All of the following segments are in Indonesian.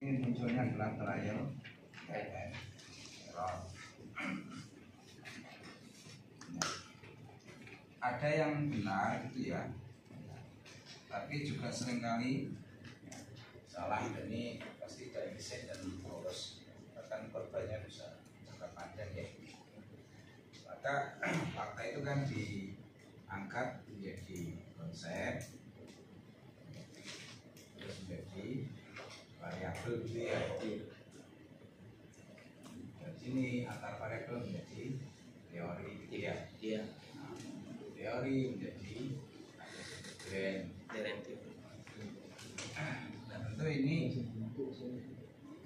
Ini munculnya adalah trial and error. Ada yang benar gitu ya, tapi juga seringkali salah. Ini pasti tidak efisien dan boros, bahkan korbannya bisa jangka panjang ya. Maka fakta itu kan diangkat menjadi konsep, terus menjadi variabel gitu ya. Dan sini antar variabel menjadi teori gitu ya. Iya. Nah, teori menjadi Teoretik. Nah, tentu ini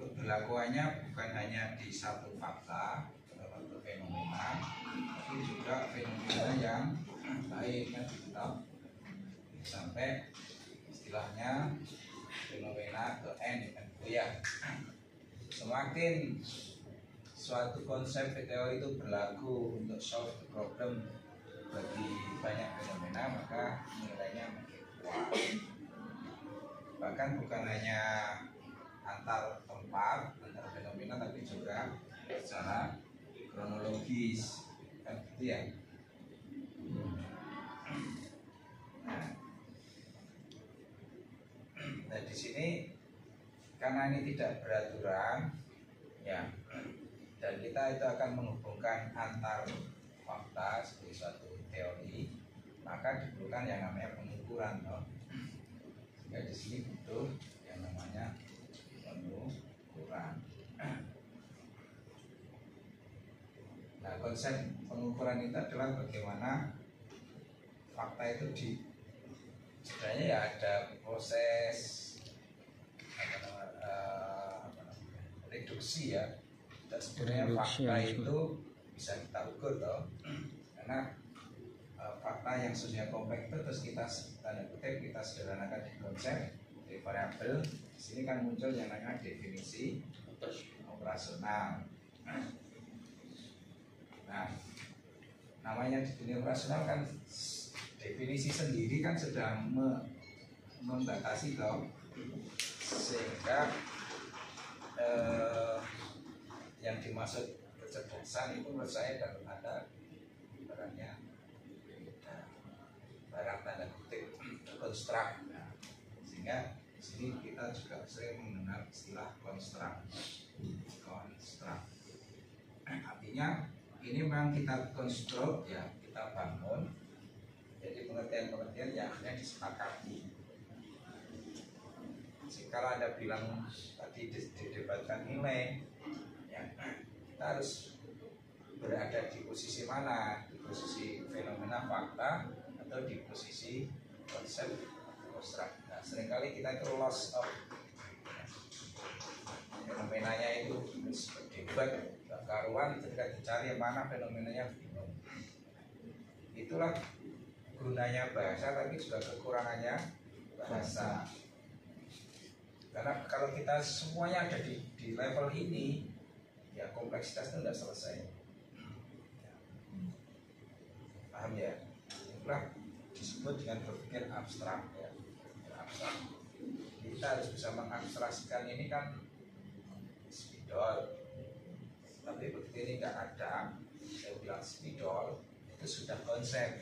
keberlakuannya bukan hanya di satu fakta atau fenomena, tapi juga fenomena yang lain kan kita sampai istilahnya fenomena ke N kan ya. Semakin suatu konsep teori itu berlaku untuk solve the problem bagi banyak fenomena, maka nilainya makin kuat. Bahkan bukan hanya antar tempat, antar fenomena, tapi juga secara kronologis kan gitu ya. Nah, di sini karena ini tidak beraturan ya, dan kita itu akan menghubungkan antar fakta sebagai suatu teori, maka diperlukan yang namanya pengukuran toh. Sehingga di sini butuh yang namanya pengukuran. Nah, konsep pengukuran itu adalah bagaimana fakta itu sebenarnya ya ada proses reduksi ya. Dan sebenarnya fakta itu bisa kita ukur toh, karena fakta yang sebenarnya kompleks itu terus kita tanda kutip kita sederhanakan di konsep di variabel. Di sini kan muncul yang namanya definisi operasional. Nah, namanya definisi operasional kan definisi sendiri kan sudah membatasi toh, sehingga yang dimaksud kecerdasan itu menurut saya dalam ada barangnya barang tanda kutip konstruk. Nah, sehingga di sini kita juga sering mengenal istilah konstruk. Artinya ini memang kita konstruk ya, kita bangun. Jadi pengertian-pengertian yang akhirnya disepakati. Kalau Anda bilang tadi didebatkan nilai, ya, kita harus berada di posisi mana? Di posisi fenomena fakta atau di posisi konsep konstruk. Nah, seringkali kita itu loss of fenomenanya itu berdebat karuan, ketika dicari yang mana fenomenanya bingung. Itulah gunanya bahasa, tapi juga kekurangannya bahasa. Karena kalau kita semuanya ada di level ini, ya kompleksitas itu tidak selesai. Paham ya? Itulah disebut dengan berpikir abstrak ya. Abstrak. Kita harus bisa mengabstraksikan ini kan spidol. Tapi begitu ini nggak ada, saya bilang spidol itu sudah konsep.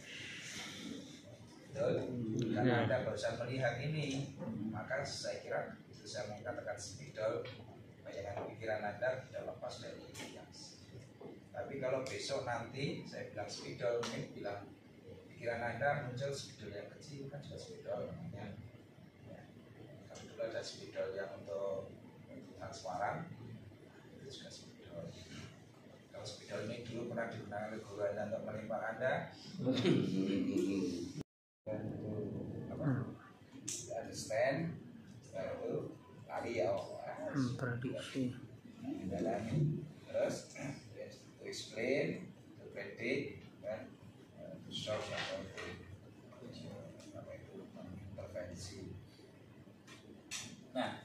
Betul? Karena Anda barusan melihat ini, maka saya kira itu saya mengatakan spidol, bayangan pikiran Anda tidak lepas dari yang. Tapi kalau besok nanti saya bilang spidol, mungkin bilang pikiran Anda muncul spidol yang kecil, kan juga spidol namanya. Ya. Kalau dulu ada spidol yang untuk transparan, itu juga spidol. Kalau spidol ini dulu pernah digunakan oleh guru Anda untuk menimpa Anda, understand, itu lari ya, prediksi, mendalami, terus to explain, to predict, dan to solve atau itu intervensi. Nah,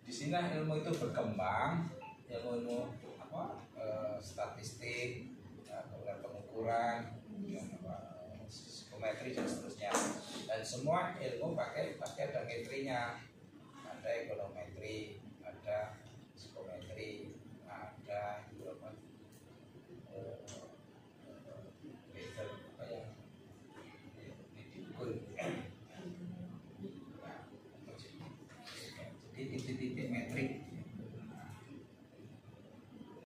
di sini ilmu itu berkembang, ilmu statistik, kemudian pengukuran, psikometri dan seterusnya. Dan semua ilmu pakai ada metrinya, ada ekonometri, titik-titik metrik